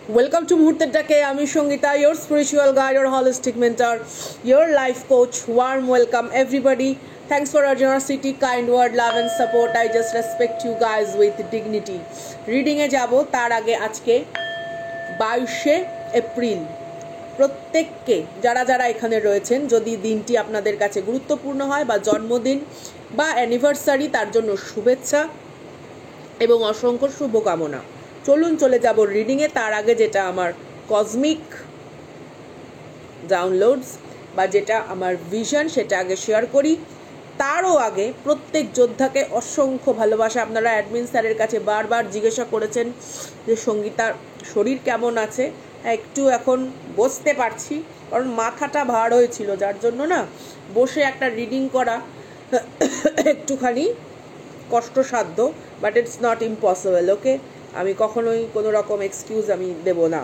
Welcome to Muhurter Take. I'm Shongita, your spiritual guide, your holistic mentor, your life coach. Warm welcome, everybody. Thanks for your generosity, kind word, love and support. I just respect you guys with dignity. Reading এ যাব তার আগে আজকে 22শে April প্রত্যেককে যারা যারা এখানে রয়েছেন যদি দিনটি আপনাদের কাছে গুরুত্বপূর্ণ হয় বা জন্মদিন বা অ্যানিভার্সারি তার জন্য শুভেচ্ছা এবং অসংখ্য শুভকামনা। চলুন চলে যাব রিডিংয়ে। তার আগে যেটা আমার কসমিক ডাউনলোডস বা যেটা আমার ভিশন সেটা আগে শেয়ার করি। তারও আগে প্রত্যেক যোদ্ধাকে অসংখ্য ভালোবাসা। আপনারা অ্যাডমিন স্যারের কাছে বারবার জিজ্ঞাসা করেছেন যে সঙ্গীতার শরীর কেমন আছে। একটু এখন বসতে পারছি কারণ মাথাটা ভার হয়েছিল, যার জন্য না বসে একটা রিডিং করা একটুখানি কষ্টসাধ্য, বাট ইটস নট ইম্পসিবল। ওকে, আমি কখনোই কোনো রকম এক্সকিউজ আমি দেব না,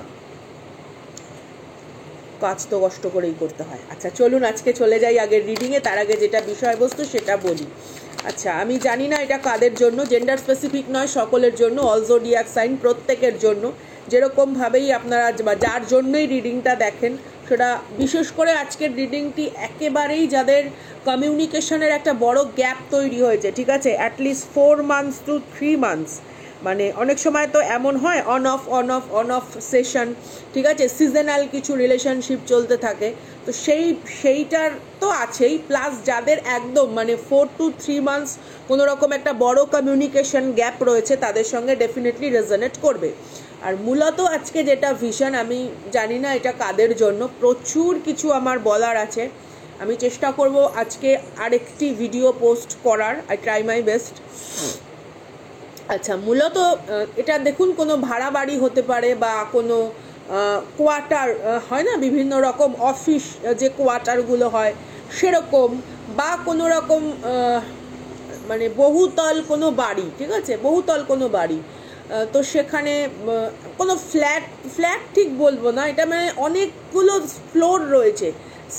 কাজ তো কষ্ট করেই করতে হয়। আচ্ছা চলুন আজকে চলে যাই আগের রিডিংয়ে। তার আগে যেটা বিষয়বস্তু সেটা বলি। আচ্ছা, আমি জানি না এটা কাদের জন্য, জেন্ডার স্পেসিফিক নয়, সকলের জন্য, অল জোডিয়াক সাইন প্রত্যেকের জন্য। যেরকমভাবেই আপনারা যার জন্যই রিডিংটা দেখেন সেটা, বিশেষ করে আজকের রিডিংটি একেবারেই যাদের কমিউনিকেশনের একটা বড় গ্যাপ তৈরি হয়েছে, ঠিক আছে, অ্যাটলিস্ট 4 months to 3 months, মানে অনেক সময় তো এমন হয় অন অফ সেশন, ঠিক আছে, সিজনাল কিছু রিলেশনশিপ চলতে থাকে, তো সেইটার তো আছেই, প্লাস যাদের একদম মানে 4 to 3 months কোনো রকম একটা বড় কমিউনিকেশন গ্যাপ রয়েছে তাদের সঙ্গে ডেফিনেটলি রেজোনেট করবে। আর মূলত আজকে যেটা ভিশন, আমি জানি না এটা কাদের জন্য, প্রচুর কিছু আমার বলার আছে। আমি চেষ্টা করব আজকে আরেকটি ভিডিও পোস্ট করার, আই ট্রাই মাই বেস্ট। আচ্ছা, মূলত এটা দেখুন, কোনো ভাড়া বাড়ি হতে পারে বা কোনো কোয়ার্টার হয় না, বিভিন্ন রকম অফিস যে কোয়ার্টারগুলো হয় সেরকম, বা কোনো রকম মানে বহুতল কোনো বাড়ি, ঠিক আছে, বহুতল কোনো বাড়ি, তো সেখানে কোনো ফ্ল্যাট ঠিক বলবো না, এটা মানে অনেকগুলো ফ্লোর রয়েছে,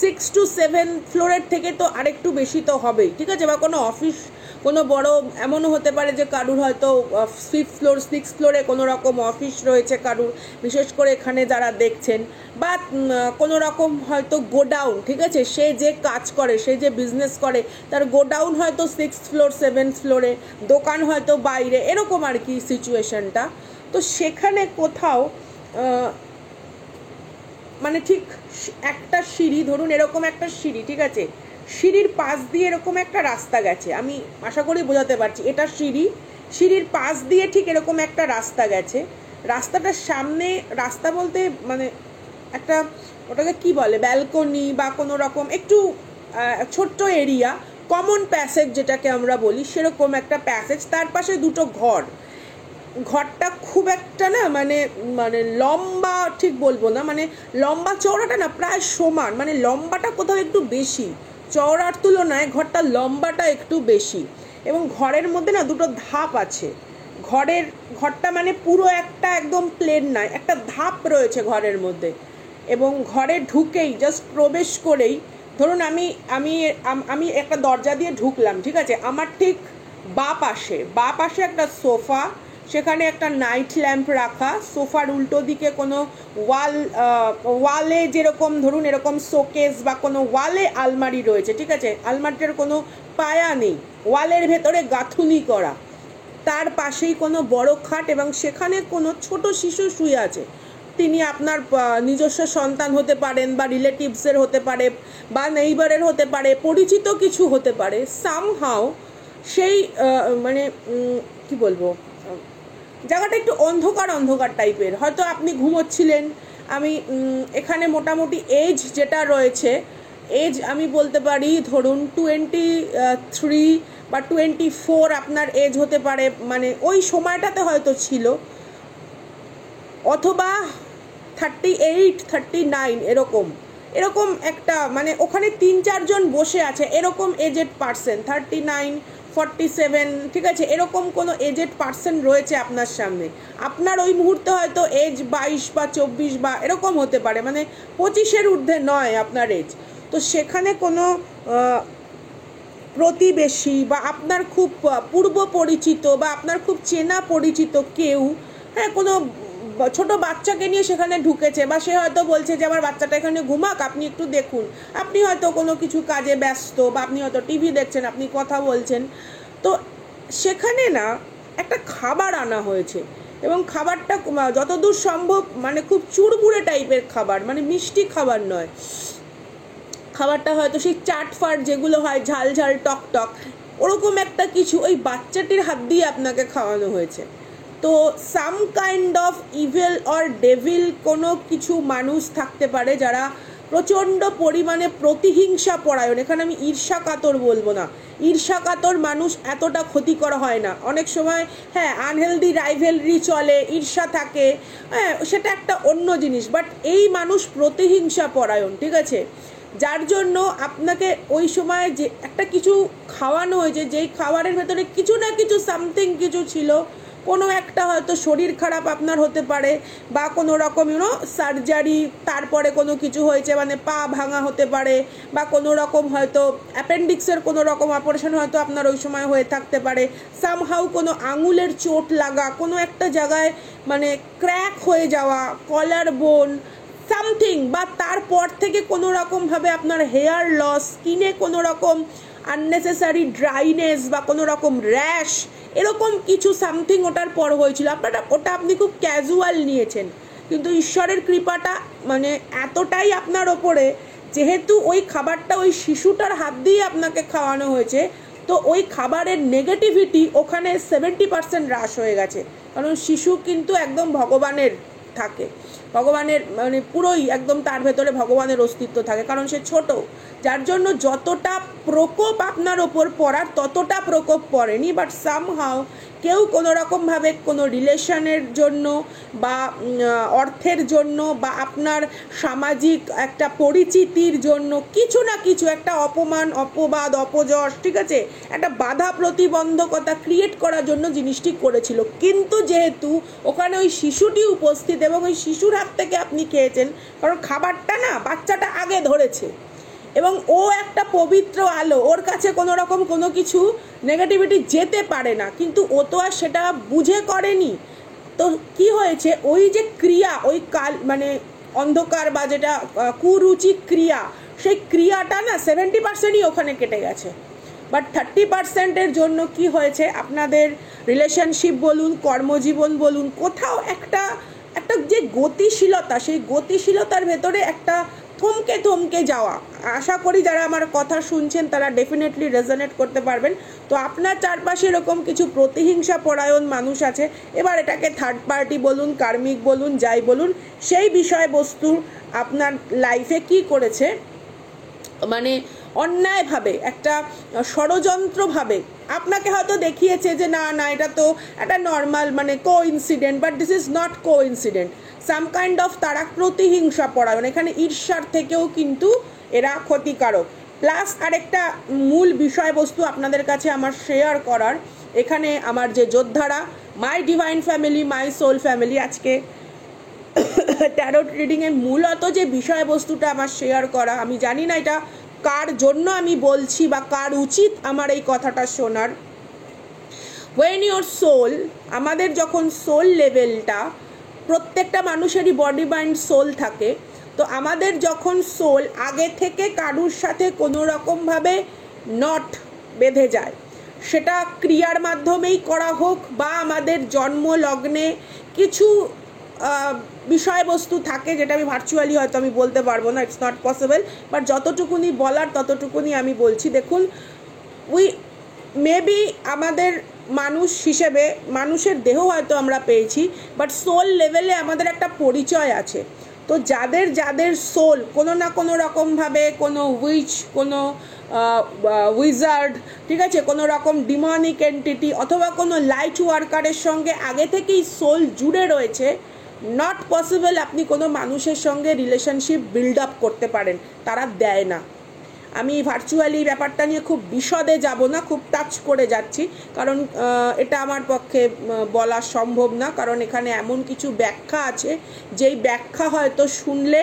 6 to 7 ফ্লোরের থেকে তো আরেকটু বেশি তো হবেই, ঠিক আছে, বা কোনো অফিস, কোনো বড় এমনও হতে পারে যে কারুর হয়তো 5th ফ্লোর 6th ফ্লোরে কোনো রকম অফিস রয়েছে কারুর, বিশেষ করে এখানে যারা দেখছেন, বা কোনো রকম হয়তো গোডাউন, ঠিক আছে, সে যে কাজ করে, সে যে বিজনেস করে তার গোডাউন হয়তো 6th ফ্লোর 7th ফ্লোরে, দোকান হয়তো বাইরে, এরকম আর কি সিচুয়েশনটা। তো সেখানে কোথাও মানে ঠিক একটা সিঁড়ি, ধরুন এরকম একটা সিঁড়ি, ঠিক আছে, সিঁড়ির পাশ দিয়ে এরকম একটা রাস্তা গেছে, আমি আশা করি বোঝাতে পারছি, এটা সিঁড়ির পাশ দিয়ে ঠিক এরকম একটা রাস্তা গেছে, রাস্তাটার সামনে, রাস্তা বলতে মানে একটা, ওটাকে কি বলে, ব্যালকনি বা কোনো রকম একটু ছোট্ট এরিয়া, কমন প্যাসেজ যেটাকে আমরা বলি, সেরকম একটা প্যাসেজ, তার পাশে দুটো ঘরটা খুব একটা না মানে মানে লম্বা ঠিক বলবো না, মানে লম্বা চওড়াটা না প্রায় সমান, মানে লম্বাটা কোথাও একটু বেশি, চওড়ার তুলনায় ঘরটা লম্বাটা একটু বেশি, এবং ঘরের মধ্যে না দুটো ধাপ আছে, ঘরটা মানে পুরো একটা একদম প্লেন নয়, একটা ধাপ রয়েছে ঘরের মধ্যে, এবং ঘরে ঢুকেই জাস্ট প্রবেশ করেই, ধরুন আমি আমি আমি একটা দরজা দিয়ে ঢুকলাম, ঠিক আছে, আমার ঠিক বাঁ পাশে একটা সোফা, সেখানে একটা নাইট ল্যাম্প রাখা, সোফার উল্টো দিকে কোনো ওয়ালে যেরকম ধরুন এরকম শোকেস বা কোনো ওয়ালে আলমারি রয়েছে, ঠিক আছে, আলমারিটার কোনো পায়া নেই, ওয়ালের ভেতরে গাঁথুনি করা, তার পাশেই কোনো বড় খাট, এবং সেখানে কোনো ছোট শিশু শুয়ে আছে, তিনি আপনার নিজস্ব সন্তান হতে পারেন, বা রিলেটিভসের হতে পারে, বা নেইবারের হতে পারে, পরিচিত কিছু হতে পারে, সামহাও সেই মানে কি বলবো, জায়গাটা একটু অন্ধকার টাইপের, হয়তো আপনি ঘুমোচ্ছিলেন, আমি এখানে মোটামুটি এজ যেটা রয়েছে, এজ আমি বলতে পারি ধরুন 23 বা 24 আপনার এজ হতে পারে, মানে ওই সময়টাতে হয়তো ছিল, অথবা 38 39 এরকম একটা, মানে ওখানে 3-4 জন বসে আছে এরকম এজেড পার্সন, 39 47, ঠিক আছে, এরকম কোনো এজেড পার্সন রয়েছে আপনার সামনে, আপনার ওই মুহূর্তে হয়তো এজ 22 বা 24 বা এরকম হতে পারে, মানে 25-এর ঊর্ধ্বে নয় আপনার এজ, তো সেখানে কোনো প্রতিবেশী বা আপনার খুব পূর্ব পরিচিত বা আপনার খুব চেনা পরিচিত কেউ, হ্যাঁ, কোনো ছোট বাচ্চাকে নিয়ে সেখানে ঢুকেছে, বা সে হয়তো বলছে যে আমার বাচ্চাটা এখানে ঘুমাক, আপনি একটু দেখুন। আপনি হয়তো কোনো কিছু কাজে ব্যস্ত, বা আপনি হয়তো টিভি দেখছেন, আপনি কথা বলছেন। তো সেখানে না একটা খাবার আনা হয়েছে, এবং খাবারটা যতদূর সম্ভব মানে খুব চুরমুড়ে টাইপের খাবার, মানে মিষ্টি খাবার নয়। খাবারটা হয়তো সেই চাট ফাট যেগুলো হয়, ঝাল ঝাল টক টক, ওরকম একটা কিছু ওই বাচ্চাটির হাত দিয়ে আপনাকে খাওয়ানো হয়েছে। তো some kind of evil or devil কোনো কিছু মানুষ থাকতে পারে যারা প্রচণ্ড পরিমাণে প্রতিহিংসা পরায়ণ। এখানে আমি ঈর্ষাকাতর বলবো না, ঈর্ষাকাতর মানুষ এতটা ক্ষতিকর হয় না। অনেক সময় হ্যাঁ আনহেলদি রাইভেলরি চলে, ঈর্ষা থাকে, হ্যাঁ সেটা একটা অন্য জিনিস, বাট এই মানুষ প্রতিহিংসা পরায়ণ, ঠিক আছে? যার জন্য আপনাকে ওই সময় যে একটা কিছু খাওয়ানো হয়েছে, যেই খাবারের ভেতরে কিছু না কিছু সামথিং কিছু ছিল, কোনো একটা হয়তো শরীর খারাপ আপনার হতে পারে, বা কোনো রকম সার্জারি, তারপরে কোনো কিছু হয়েছে, মানে পা ভাঙা হতে পারে, বা কোনো রকম হয়তো অ্যাপেন্ডিক্সের কোনো রকম অপারেশন হয়তো আপনার ওই সময় হয়ে থাকতে পারে, সামহাউ কোনো আঙুলের চোট লাগা, কোনো একটা জায়গায় মানে ক্র্যাক হয়ে যাওয়া, কলার বোন সামথিং, বা তারপর থেকে কোনো রকমভাবে আপনার হেয়ার লস, স্কিনে কোনো রকম আননেসেসারি ড্রাইনেস বা কোনো রকম র্যাশ, এরকম কিছু সামথিং ওটার পর হয়েছিল। ওটা আপনি খুব ক্যাজুয়াল নিয়েছেন, কিন্তু ঈশ্বরের কৃপাটা মানে এতটাই আপনার ওপরে, যেহেতু ওই খাবারটা ওই শিশুটার হাত দিয়ে আপনাকে খাওয়ানো হয়েছে, তো ওই খাবারের নেগেটিভিটি ওখানে 70% হ্রাস হয়ে গেছে। কারণ শিশু কিন্তু একদম ভগবানের থাকে, ভগবানের মানে পুরোই একদম তার ভেতরে ভগবানের অস্তিত্ব থাকে, কারণ সে ছোট, যার জন্য যতটা প্রকোপ আপনার ওপর পড়ার ততটা প্রকোপ পড়েনি। বাট সামহাও কেউ কোনো রকমভাবে কোনো রিলেশনের জন্য বা অর্থের জন্য বা আপনার সামাজিক একটা পরিচিতির জন্য কিছু না কিছু একটা অপমান, অপবাদ, অপযশ, ঠিক আছে, একটা বাধা প্রতিবন্ধকতা ক্রিয়েট করার জন্য জিনিসটি করেছিল। কিন্তু যেহেতু ওখানে ওই শিশুটি উপস্থিত এবং ওই শিশুর হাত থেকে আপনি খেয়েছেন, কারণ খাবারটা না বাচ্চাটা আগে ধরেছে, এবং ও একটা পবিত্র আলো, ওর কাছে কোনো রকম কোনো কিছু নেগেটিভিটি যেতে পারে না, কিন্তু ও তো আর সেটা বুঝে করেনি। তো কি হয়েছে, ওই যে ক্রিয়া, ওই কাল মানে অন্ধকার বা যেটা কুরুচি ক্রিয়া, সেই ক্রিয়াটা না 70%ই ওখানে কেটে গেছে। বাট 30%-এর জন্য কি হয়েছে, আপনাদের রিলেশনশিপ বলুন, কর্মজীবন বলুন, কোথাও একটা যে গতিশীলতা, সেই গতিশীলতার ভেতরে একটা থমকে যাওয়া। আশা করি যারা আমার কথা শুনছেন তারা ডেফিনেটলি রেজোনেট করতে পারবেন। তো আপনার চারপাশে এরকম কিছু প্রতিহিংসা পরায়ণ মানুষ আছে, এবার এটাকে থার্ড পার্টি বলুন, কার্মিক বলুন, যাই বলুন, সেই বিষয়বস্তু আপনার লাইফে কি করেছে, মানে অন্যায়ভাবে একটা ষড়যন্ত্রভাবে আপনাকে হয়তো দেখিয়েছে যে না না এটা তো একটা নর্মাল মানে coincident, but this is not coincident. Some kind of তারা প্রতিহিংসা পরায়ণ, এখানে ঈর্ষার থেকেও কিন্তু এরা ক্ষতিকারক। প্লাস আরেকটা মূল বিষয়বস্তু আপনাদের কাছে আমার শেয়ার করার, এখানে আমার যে যোদ্ধারা, my divine family, my soul family, আজকে ট্যারোট রিডিংয়ের মূলত যে বিষয়বস্তুটা আমার শেয়ার করা, আমি জানি না এটা কার জন্য আমি বলছি বা কার উচিত আমার এই কথাটা শোনার। ওয়েন ইওর সোল, আমাদের যখন সোল লেভেলটা, প্রত্যেকটা মানুষেরই বডি মাইন্ড সোল থাকে, তো আমাদের যখন সোল আগে থেকে কারুর সাথে কোনো রকমভাবে নট বেঁধে যায়, সেটা ক্রিয়ার মাধ্যমেই করা হোক বা আমাদের জন্ম লগ্নে কিছু বিষয়বস্তু থাকে, যেটা আমি ভার্চুয়ালি হয়তো আমি বলতে পারবো না, ইটস নট পসিবল, বাট যতটুকুনি বলার ততটুকুনি আমি বলছি। দেখুন, উই মেবি আমাদের মানুষ হিসেবে মানুষের দেহ হয়তো আমরা পেয়েছি, বাট সোল লেভেলে আমাদের একটা পরিচয় আছে। তো যাদের সোল কোনো না কোনো রকমভাবে কোনো উইচ, কোনো উইজার্ড, ঠিক আছে, কোনো রকম ডিমনিক এন্টিটি অথবা কোনো লাইট ওয়ার্কারের সঙ্গে আগে থেকেই সোল জুড়ে রয়েছে, নট পসিবল আপনি কোনো মানুষের সঙ্গে রিলেশনশিপ বিল্ড আপ করতে পারেন, তারা দেয় না। আমি ভার্চুয়ালি ব্যাপারটা নিয়ে খুব বিশদে যাব না, খুব টাচ করে যাচ্ছি, কারণ এটা আমার পক্ষে বলা সম্ভব না, কারণ এখানে এমন কিছু ব্যাখ্যা আছে যেই ব্যাখ্যা হয়তো শুনলে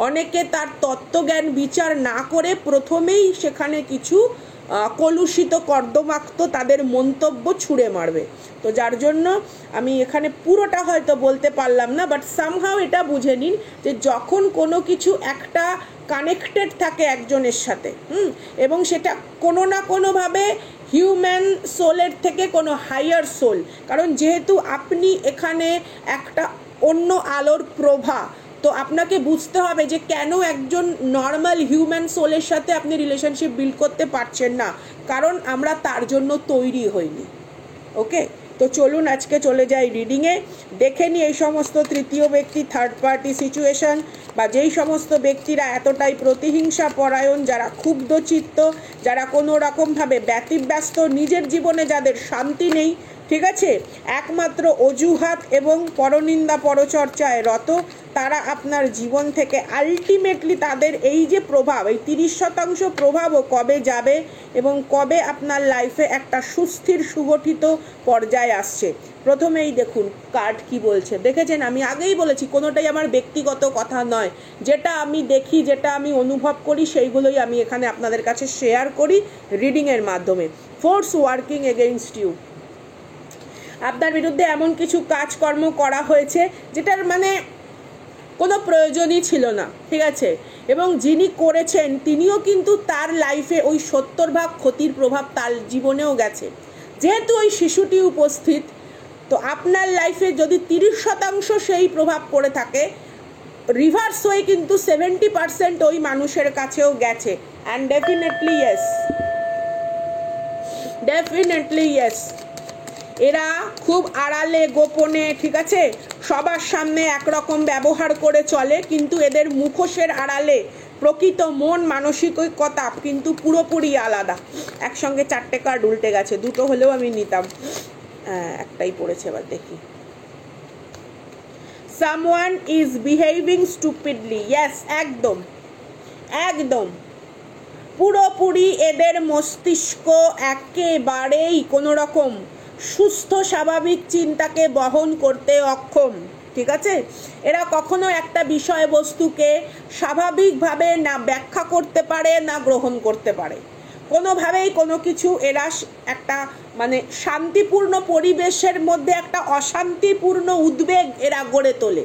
অনেকে তার তত্ত্বজ্ঞান বিচার না করে প্রথমেই সেখানে কিছু কলুষিত কর্দমাক্ত তাদের মন্তব্য ছুঁড়ে মারবে। তো যার জন্য আমি এখানে পুরোটা হয়তো বলতে পারলাম না, বাট সামহাও এটা বুঝে নিন যে যখন কোনো কিছু একটা কানেক্টেড থাকে একজনের সাথে এবং সেটা কোনো না কোনোভাবে হিউম্যান সোলের থেকে কোনো হাইয়ার সোল, কারণ যেহেতু আপনি এখানে একটা অন্য আলোর প্রভা, তো আপনাকে বুঝতে হবে যে কেন একজন নর্মাল হিউম্যান সোলের সাথে আপনি রিলেশনশিপ বিল্ড করতে পারছেন না, কারণ আমরা তার জন্য তৈরি হইনি। ওকে, তো চলুন আজকে চলে যাই রিডিংয়ে। দেখে নিই এই সমস্ত তৃতীয় ব্যক্তি, থার্ড পার্টি সিচুয়েশন, বা যেই সমস্ত ব্যক্তিরা এতটাই প্রতিহিংসা পরায়ণ, যারা ক্ষুব্ধ চিত্ত, যারা কোনো রকমভাবে ব্যতিব্যস্ত, নিজের জীবনে যাদের শান্তি নেই, ঠিক আছে, একমাত্র অজুহাত এবং পরনিন্দা পরচর্চায় রত, তারা আপনার জীবন থেকে আলটিমেটলি তাদের এই যে প্রভাব, এই 30% প্রভাবও কবে যাবে এবং কবে আপনার লাইফে একটা সুস্থির সুগঠিত পর্যায়ে আসছে। প্রথমেই দেখুন কার্ড কি বলছে, দেখেছেন আমি আগেই বলেছি কোনোটাই আমার ব্যক্তিগত কথা নয়, যেটা আমি দেখি, যেটা আমি অনুভব করি, সেইগুলোই আমি এখানে আপনাদের কাছে শেয়ার করি রিডিংয়ের মাধ্যমে। ফোর্স ওয়ার্কিং এগেইনস্ট ইউ, আপনার বিরুদ্ধে এমন কিছু কাজকর্ম করা হয়েছে যেটার মানে কোনো প্রয়োজনই ছিল না, ঠিক আছে, এবং যিনি করেছেন তিনিও কিন্তু তার লাইফে ওই 70% ক্ষতির প্রভাব তার জীবনেও গেছে। যেহেতু ওই শিশুটি উপস্থিত, তো আপনার লাইফে যদি 30% সেই প্রভাব পড়ে থাকে, রিভার্স হয়ে কিন্তু 70% ওই মানুষের কাছেও গেছে। অ্যান্ড ডেফিনেটলি ইয়েস, এরা খুব আড়ালে গোপনে, ঠিক আছে, সবার সামনে একরকম ব্যবহার করে চলে, কিন্তু এদের মুখোশের আড়ালে প্রকৃত মন মানসিকতা কিন্তু পুরোপুরি আলাদা। একসঙ্গে 4টে কার্ড উল্টে গেছে, 2টো হলেও আমি নিতাম, একটাই পড়েছে, এবার দেখি। সামওয়ান ইজ বিহেভিং স্টুপিডলি, ইয়েস, একদম একদম পুরোপুরি এদের মস্তিষ্ক একেবারেই কোনো রকম সুস্থ স্বাভাবিক চিন্তাকে বহন করতে অক্ষম, ঠিক আছে। এরা কখনো একটা বিষয়বস্তুকে স্বাভাবিকভাবে না ব্যাখ্যা করতে পারে না গ্রহণ করতে পারে, কোনোভাবেই কোনো কিছু এরা একটা মানে শান্তিপূর্ণ পরিবেশের মধ্যে একটা অশান্তিপূর্ণ উদ্বেগ এরা গড়ে তোলে।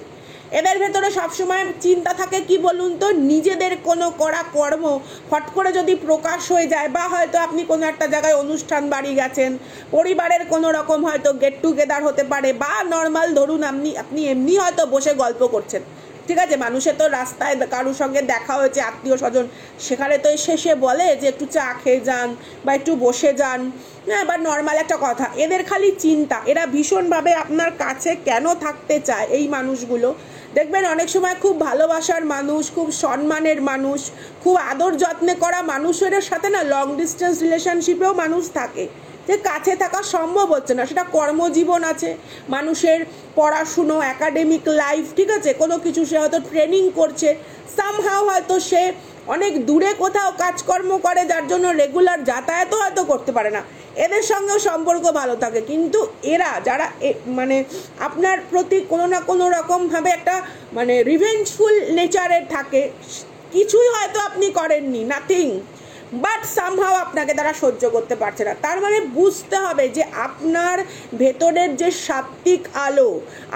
এদের ভেতরে সবসময় চিন্তা থাকে কি বলুন তো, নিজেদের কোনো করা কর্ম হট করে যদি প্রকাশ হয়ে যায়, বা হয়তো আপনি কোনো একটা জায়গায় অনুষ্ঠান বাড়ি গেছেন, পরিবারের কোনো রকম হয়তো গেট টুগেদার হতে পারে, বা নর্মাল ধরুন আপনি এমনি হয়তো বসে গল্প করছেন, ঠিক আছে, মানুষের তো রাস্তায় কারোর সঙ্গে দেখা হয়েছে, আত্মীয় স্বজন, সেখানে তো শেষে বলে যে একটু চা খেয়ে যান বা একটু বসে যান, হ্যাঁ, বা নর্মাল একটা কথা। এদের খালি চিন্তা, এরা ভীষণভাবে আপনার কাছে কেন থাকতে চায়। এই মানুষগুলো দেখবেন অনেক সময় খুব ভালোবাসার মানুষ, খুব সম্মানের মানুষ, খুব আদর যত্নে করা মানুষের সাথে না লং ডিস্টেন্স রিলেশনশিপেও মানুষ থাকে, যে কাছে থাকা সম্ভব হচ্ছে না। সেটা কর্মজীবন আছে, মানুষের পড়াশুনো, একাডেমিক লাইফ, ঠিক আছে, কোনো কিছু সে হয়তো ট্রেনিং করছে, সামহাও হয়তো সে অনেক দূরে কোথাও কাজকর্ম করে, যার জন্য রেগুলার যাতায়াতও হয়তো করতে পারে না, এদের সঙ্গেও সম্পর্ক ভালো থাকে। কিন্তু এরা যারা মানে আপনার প্রতি কোনো না কোনো রকমভাবে একটা মানে রিভেঞ্জফুল নেচারের থাকে, কিছুই হয়তো আপনি করেননি, নাথিং, বাট সামহাও আপনাকে তারা সহ্য করতে পারছে না। তার মানে বুঝতে হবে যে আপনার ভেতরের যে সাত্ত্বিক আলো,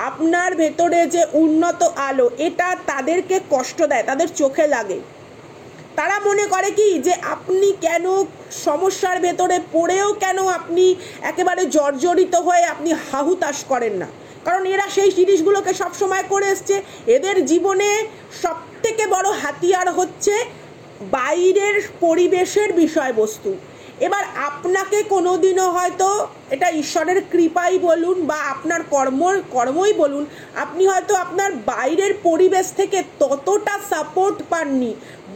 আপনার ভেতরে যে উন্নত আলো, এটা তাদেরকে কষ্ট দেয়, তাদের চোখে লাগে। তারা মনে করে কি যে আপনি কেন সমস্যার ভেতরে পড়েও কেন আপনি একেবারে জর্জরিত হয়ে আপনি হাহুতাশ করেন না, কারণ এরা সেই জিনিসগুলোকে সবসময় করে এসছে। এদের জীবনে সবথেকে বড় হাতিয়ার হচ্ছে বাইরের পরিবেশের বিষয়বস্তু। এবার আপনাকে কোনোদিনও হয়তো, এটা ঈশ্বরের কৃপাই বলুন বা আপনার কর্মই বলুন, আপনি হয়তো আপনার বাইরের পরিবেশ থেকে ততটা সাপোর্ট পাননি,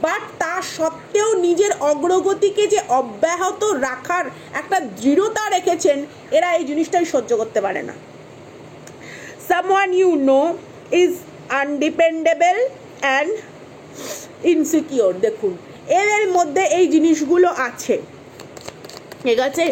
বাট তা সত্ত্বেও নিজের অগ্রগতিকে যে অব্যাহত রাখার একটা দৃঢ়তা রেখেছেন, এরা এই জিনিসটাই সহ্য করতে পারে না। Someone you know is undependable and insecure, দেখুন এদের মধ্যে এই জিনিসগুলো আছে, ঠিক আছে।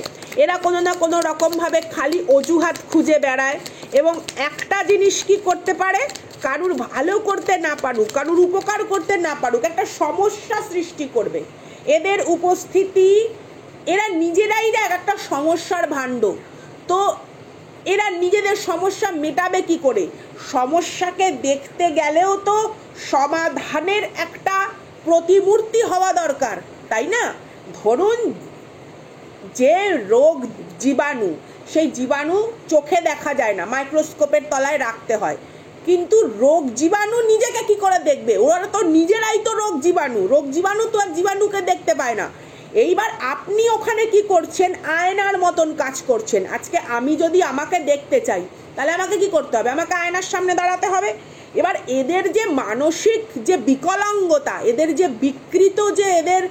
এরা কোনো না কোনো রকমভাবে খালি অজুহাত খুঁজে বেড়ায়, এবং একটা জিনিস কি করতে পারে, কারুর ভালো করতে না পারুক, কারুর উপকার করতে না পারুক, একটা সমস্যা সৃষ্টি করবে। এদের উপস্থিতি এরা নিজেরাই না একটা সমস্যার ভাণ্ড। তো এরা নিজেদের সমস্যা মেটাবে কি করে? সমস্যাকে দেখতে গেলেও তো সমাধানের একটা প্রতিমূর্তি হওয়া দরকার, তাই না? ধরুন যে রোগ জীবাণু, সেই জীবাণু চোখে দেখা যায় না, মাইক্রোস্কোপের তলায় রাখতে হয়, কিন্তু রোগ জীবাণু নিজেকে কি করে দেখবে? ওরা তো নিজেরাই তো রোগ জীবাণু। রোগ জীবাণু তো আর জীবাণুকে দেখতে পায় না। এইবার আপনি ওখানে কি করছেন? আয়নার মতন কাজ করছেন। আজকে আমি যদি আমাকে দেখতে চাই, তাহলে আমাকে কি করতে হবে? আমাকে আয়নার সামনে দাঁড়াতে হবে। এবার এদের যে মানসিক যে বিকলাঙ্গতা, এদের যে বিকৃত যে এদের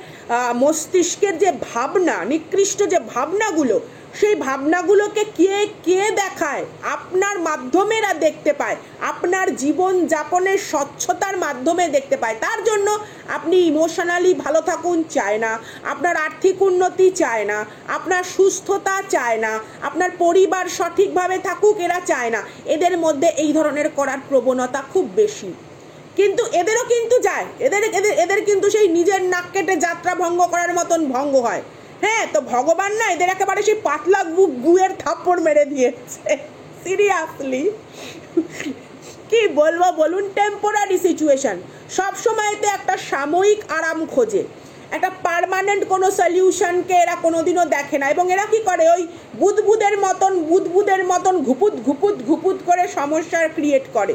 মস্তিষ্কের যে ভাবনা, নিকৃষ্ট যে ভাবনাগুলো, সেই ভাবনাগুলোকে কে কে দেখায়? আপনার মাধ্যমে এরা দেখতে পায়, আপনার জীবন যাপনের স্বচ্ছতার মাধ্যমে দেখতে পায়। তার জন্য আপনি ইমোশনালি ভালো থাকুন চায় না, আপনার আর্থিক উন্নতি চায় না, আপনার সুস্থতা চায় না, আপনার পরিবার সঠিকভাবে থাকুক এরা চায় না। এদের মধ্যে এই ধরনের করার প্রবণতা খুব বেশি। কিন্তু এদেরও কিন্তু যায়, এদের কিন্তু সেই নিজের নাক কেটে যাত্রা ভঙ্গ করার মতন ভঙ্গ হয়। হ্যাঁ, তো ভগবান না এদের একেবারে সেই পাতলা গুয়ের থাপ্পড় মেরে দিয়েছে। সিরিয়াসলি কি বলবো বলুন? Temporary situation. সবসময়তে একটা সাময়িক আরাম খোঁজে, একটা পার্মানেন্ট কোনো সলিউশনকে এরা কোনোদিনও দেখে না। এবং এরা কি করে? ওই বুদবুদের মতন ঘুপুত করে সমস্যার ক্রিয়েট করে।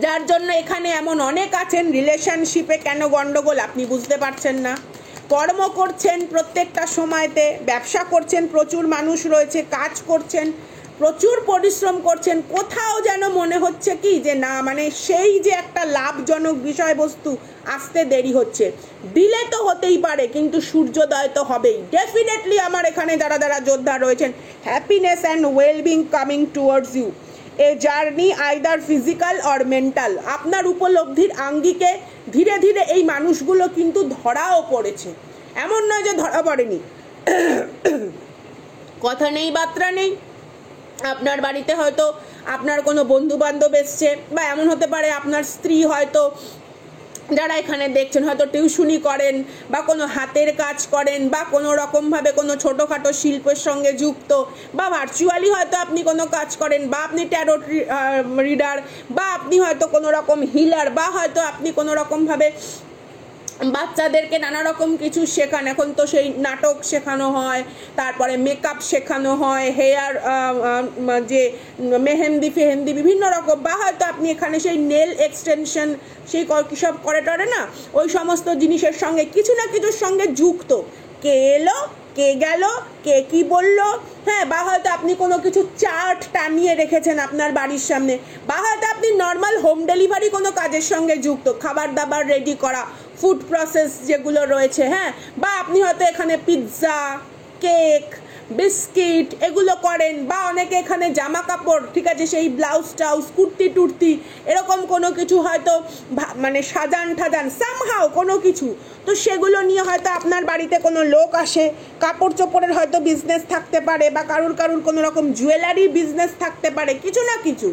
যার জন্য এখানে এমন অনেক আছেন, রিলেশনশিপে কেন গন্ডগোল আপনি বুঝতে পারছেন না। কর্ম করছেন প্রত্যেকটা সময়তে, ব্যবসা করছেন, প্রচুর মানুষ রয়েছে, কাজ করছেন, প্রচুর পরিশ্রম করছেন, কোথাও যেন মনে হচ্ছে কি যে না, মানে সেই যে একটা লাভজনক বিষয়বস্তু আসতে দেরি হচ্ছে। ডিলে তো হতেই পারে, কিন্তু সূর্যোদয় তো হবেই। ডেফিনেটলি আমার এখানে যারা যারা যোদ্ধা রয়েছেন, happiness and wellbeing coming towards you, a journey either physical or mental. আপনার উপলব্ধির আঙ্গিকে ধীরে ধীরে এই মানুষগুলো কিন্তু ধরাও পড়েছে, এমন নয় যে ধরা পড়েনি। কথা নেই বার্তা নেই, আপনার বাড়িতে হয়তো আপনার কোনো বন্ধু বান্ধব এসছে, বা এমন হতে পারে আপনার স্ত্রী হয়তো, যারা এখানে দেখছেন, হয়তো টিউশনি করেন বা কোনো হাতের কাজ করেন বা কোনো রকমভাবে কোনো ছোটোখাটো শিল্পের সঙ্গে যুক্ত, বা ভার্চুয়ালি হয়তো আপনি কোনো কাজ করেন, বা আপনি ট্যারোট রিডার, বা আপনি হয়তো কোনো রকম হিলার, বা হয়তো আপনি কোনো রকমভাবে বাচ্চাদেরকে নানা রকম কিছু শেখান। এখন তো সেই নাটক শেখানো হয়, তারপরে মেকআপ শেখানো হয়, হেয়ার যে মেহেন্দি ফেহেন্দি বিভিন্ন রকম, বা হয়তো আপনি এখানে সেই নেল এক্সটেনশন, সেই কী সব করে টরে না, ওই সমস্ত জিনিসের সঙ্গে কিছু না কিছুর সঙ্গে যুক্ত। কে এলো, কে গেল, কে কি বলল, হ্যাঁ, বা হয়তো আপনি কোনো কিছু চার্ট টানিয়ে রেখেছেন আপনার বাড়ির সামনে, বা হয়তো আপনি নর্মাল হোম ডেলিভারি কোনো কাজের সঙ্গে যুক্ত, খাবার দাবার রেডি করা, ফুড প্রসেস যেগুলো রয়েছে, হ্যাঁ, বা আপনি হয়তো এখানে পিৎজা, কেক, বিস্কিট এগুলো করেন, বা অনেকে এখানে জামা কাপড়, ঠিক আছে, সেই ব্লাউজ টাউজ, কুর্তি টুর্তি, এরকম কোনো কিছু হয়তো মানে সাজান ঠাজান সামহাও কোনো কিছু, তো সেগুলো নিয়ে হয়তো আপনার বাড়িতে কোনো লোক আসে। কাপড় চোপড়ের হয়তো বিজনেস থাকতে পারে, বা কারুর কোনো রকম জুয়েলারি বিজনেস থাকতে পারে, কিছু না কিছু।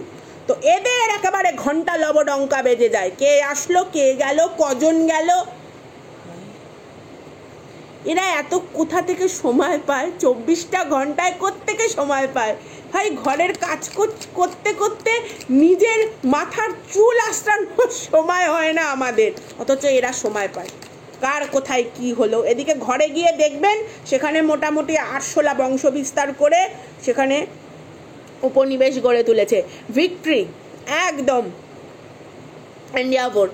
তো এদের একেবারে ঘন্টা লবডঙ্কা বেজে যায়, কে আসলো, কে গেল, কজন গেল। এরা এত কোথা থেকে সময় পায়? 24টা ঘন্টায় কোত্থেকে সময় পায় ভাই? ঘরের কাজ করতে করতে নিজের মাথার চুল আঁচড়ানোর সময় হয় না আমাদের, অথচ এরা সময় পায়। কার কোথায় কি হলো, এদিকে ঘরে গিয়ে দেখবেন সেখানে মোটামুটি আরশোলা বংশ বিস্তার করে সেখানে উপনিবেশ গড়ে তুলেছে। ভিক্টরি একদম ইন্ডিয়া বোর্ড,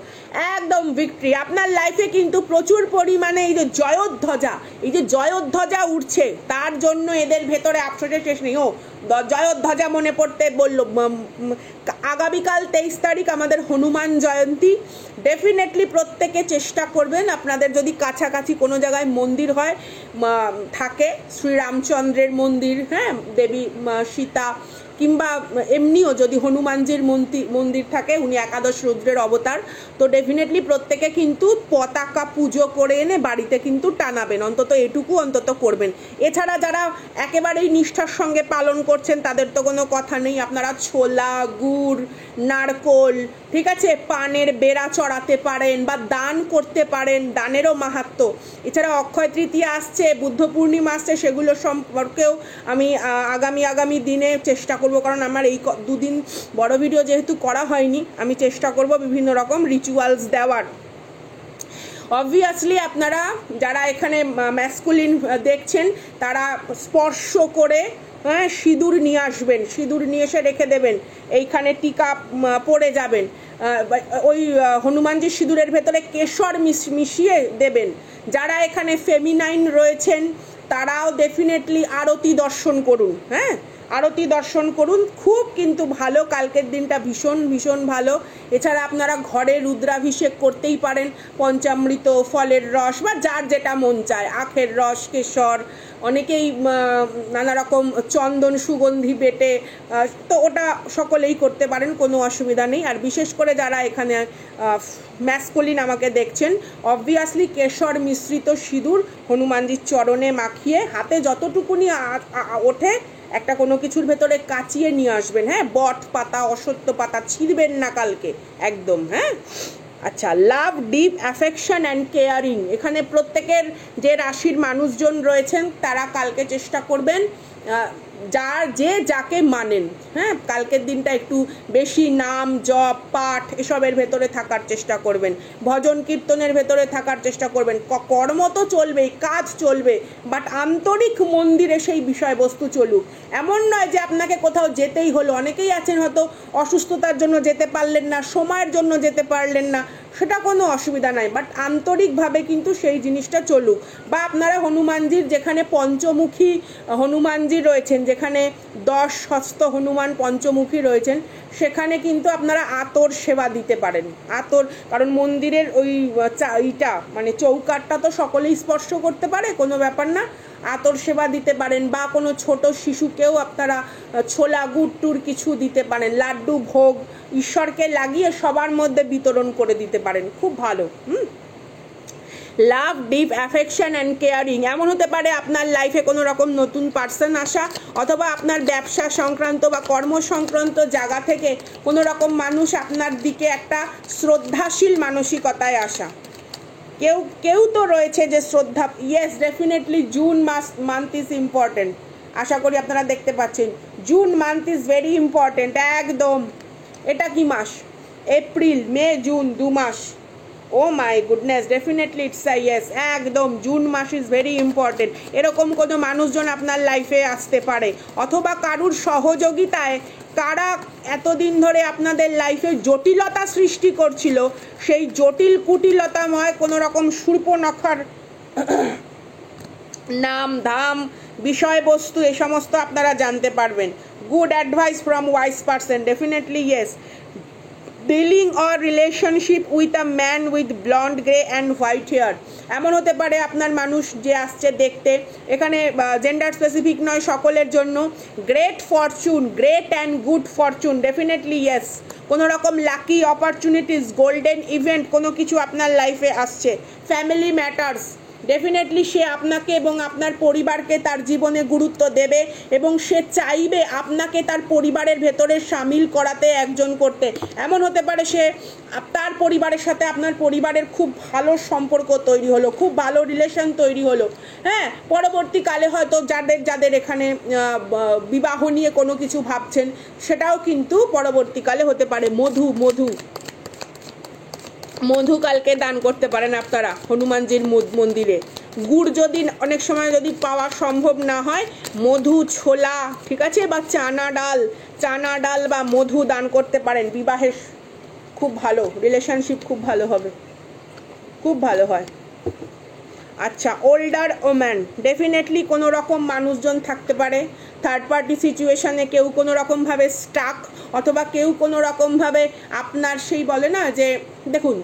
একদম ভিক্টরি। আপনার লাইফে কিন্তু প্রচুর পরিমাণে এই যে জয়োধ্বজা উঠছে, তার জন্য এদের ভেতরে আফসোসের শেষ নেই। ও জয়োধ্বজা মনে পড়তে বলল, আগামীকাল 23 তারিখ আমাদের হনুমান জয়ন্তী। ডেফিনেটলি প্রত্যেকে চেষ্টা করবেন, আপনাদের যদি কাছাকাছি কোনো জায়গায় মন্দির হয় থাকে, শ্রীরামচন্দ্রের মন্দির, হ্যাঁ, দেবী সীতা কিংবা এমনিও যদি হনুমানজির মন্দির থাকে, উনি একাদশ রুদ্রের অবতার, তো ডেফিনেটলি প্রত্যেকে কিন্তু পতাকা পুজো করে এনে বাড়িতে কিন্তু টানাবেন, অন্তত এটুকু অন্তত করবেন। এছাড়া যারা একেবারেই নিষ্ঠার সঙ্গে পালন করছেন তাদের তো কোনো কথা নেই, আপনারা ছোলা, গুড়, নারকোল, ঠিক আছে, পানের বেড়া চড়াতে পারেন বা দান করতে পারেন, দানেরও মাহাত্ম্য। এছাড়া অক্ষয় তৃতীয়া আসছে, বুদ্ধ পূর্ণিমা আসছে, সেগুলো সম্পর্কেও আমি আগামী দিনে চেষ্টা করব, কারণ আমার এই দুদিন বড় ভিডিও যেহেতু করা হয়নি, আমি চেষ্টা করব বিভিন্ন রকম রিচুয়ালস দেওয়ার। অবভিয়াসলি আপনারা যারা এখানে ম্যাসকুলিন দেখছেন তারা স্পর্শ করে সিঁদুর নিয়ে আসবেন, সিঁদুর নিয়ে এসে রেখে দেবেন, এইখানে টিকা পড়ে যাবেন, ওই হনুমানজির সিঁদুরের ভেতরে কেশর মিশিয়ে দেবেন। যারা এখানে ফেমিনাইন রয়েছেন তারাও ডেফিনেটলি আরতি দর্শন করুন, হ্যাঁ, আরতি দর্শন করুন, খুব কিন্তু ভালো, কালকের দিনটা ভীষণ ভালো। এছাড়া আপনারা ঘরে রুদ্রাভিষেক করতেই পারেন, পঞ্চামৃত, ফলের রস বা যার যেটা মন চায়, আখের রস, কেশর, অনেকেই নানা রকম চন্দন সুগন্ধি বেটে, তো ওটা সকলেই করতে পারেন, কোনো অসুবিধা নেই। আর বিশেষ করে যারা এখানে ম্যাসকুলিন আমাকে দেখছেন, অবভিয়াসলি কেশর মিশ্রিত সিঁদুর হনুমানজির চরণে মাখিয়ে হাতে যতটুকুনি ওঠে একটা কোনো কিছুর ভেতরে কাচিয়ে নিয়ে আসবেন, হ্যাঁ, বট পাতা, অশ্বত্থ পাতা ছিঁড়বেন না কালকে একদম, হ্যাঁ। আচ্ছা, লাভ, ডিপ অ্যাফেকশন অ্যান্ড কেয়ারিং, এখানে প্রত্যেকের যে রাশির মানুষজন রয়েছেন তারা কালকে চেষ্টা করবেন যাকে মানেন, হ্যাঁ, কালকের দিনটা একটু বেশি নাম জপ পাঠ এসবের ভেতরে থাকার চেষ্টা করবেন, ভজন কীর্তনের ভেতরে থাকার চেষ্টা করবেন। কর্ম তো চলবেই, কাজ চলবে, বাট আন্তরিক মন্দিরে সেই বিষয়বস্তু চলুক। এমন নয় যে আপনাকে কোথাও যেতেই হলো, অনেকেই আছেন হয়তো অসুস্থতার জন্য যেতে পারলেন না, সময়ের জন্য যেতে পারলেন না, সেটা কোনো অসুবিধা নাই, বাট আন্তরিকভাবে কিন্তু সেই জিনিসটা চলুক। বা আপনারা হনুমানজির যেখানে পঞ্চমুখী হনুমানজি রয়েছেন, যেখানে 10 হস্ত হনুমান পঞ্চমুখী রয়েছেন, সেখানে কিন্তু আপনারা আতর সেবা দিতে পারেন। আতর, কারণ মন্দিরের ওই ইটা মানে চৌকাঠটা তো সকলেই স্পর্শ করতে পারে, কোনো ব্যাপার না, আতর সেবা দিতে পারেন। বা কোনো ছোট শিশুকেও আপনারা ছোলা গুড় টুর কিছু দিতে পারেন, লাড্ডু ভোগ ঈশ্বরকে লাগিয়ে সবার মধ্যে বিতরণ করে দিতে পারেন, খুব ভালো। লাভ, ডিপ অ্যাফেকশন অ্যান্ড কেয়ারিং, এমন হতে পারে আপনার লাইফে কোনো রকম নতুন পার্সন আসা, অথবা আপনার ব্যবসা সংক্রান্ত বা কর্ম সংক্রান্ত জায়গা থেকে কোনো রকম মানুষ আপনার দিকে একটা শ্রদ্ধাশীল মানসিকতায় আসা। কেউ তো রয়েছে যে Shraddha, yes definitely June month is important, আশা করি আপনারা দেখতে পাচ্ছেন, June month is very important, একদম। এটা কি মাস? এপ্রিল, মে, জুন, 2 মাস। Oh my goodness, definitely it's a yes, একদম জুন মাস ইজ ভেরি ইম্পর্টেন্ট। এরকম কোনো মানুষজন আপনার লাইফে আসতে পারে, অথবা কারুর সহযোগিতায় কারা এতদিন ধরে আপনাদের লাইফে জটিলতা সৃষ্টি করছিল, সেই জটিল কুটিলতাময় কোনো রকম শূর্পনখার নাম ধাম বিষয়বস্তু এ সমস্ত আপনারা জানতে পারবেন। Good advice from wise person, definitely yes. Dealing or relationship with a man with blonde grey and white hair, এমন হতে পারে আপনার মানুষ যে আসছে দেখতে, এখানে জেন্ডার স্পেসিফিক নয়, সকলের জন্য। Great Fortune, great and good Fortune, definitely yes. কোনো রকম লাকি অপরচুনিটিস, গোল্ডেন ইভেন্ট কোনো কিছু আপনার লাইফে আসছে। ফ্যামিলি ম্যাটার্স, ডেফিনেটলি সে আপনাকে এবং আপনার পরিবারকে তার জীবনে গুরুত্ব দেবে এবং সে চাইবে আপনাকে তার পরিবারের ভেতরে সামিল করাতে, একজন করতে। এমন হতে পারে সে তার পরিবারের সাথে আপনার পরিবারের খুব ভালো সম্পর্ক তৈরি হলো, খুব ভালো রিলেশন তৈরি হলো, হ্যাঁ। পরবর্তীকালে হয়তো যাদের এখানে বিবাহ নিয়ে কোনো কিছু ভাবছেন, সেটাও কিন্তু পরবর্তীকালে হতে পারে। মধু কালকে দান করতে পারেন আপনারা হনুমানজির মন্দিরে। গুড় যদি অনেক সময় যদি পাওয়া সম্ভব না হয়, মধু, ছোলা, ঠিক আছে, বা চানা ডাল বা মধু দান করতে পারেন। বিবাহের খুব ভালো, রিলেশনশিপ খুব ভালো হবে, খুব ভালো হয়। আচ্ছা, ওল্ডার ওম্যান, ডেফিনেটলি কোনো রকম মানুষজন থাকতে পারে, থার্ড পার্টি সিচুয়েশানে কেউ কোনো রকমভাবে স্টাক, অথবা কেউ কোনো রকমভাবে আপনার সেই বলে না যে, দেখুন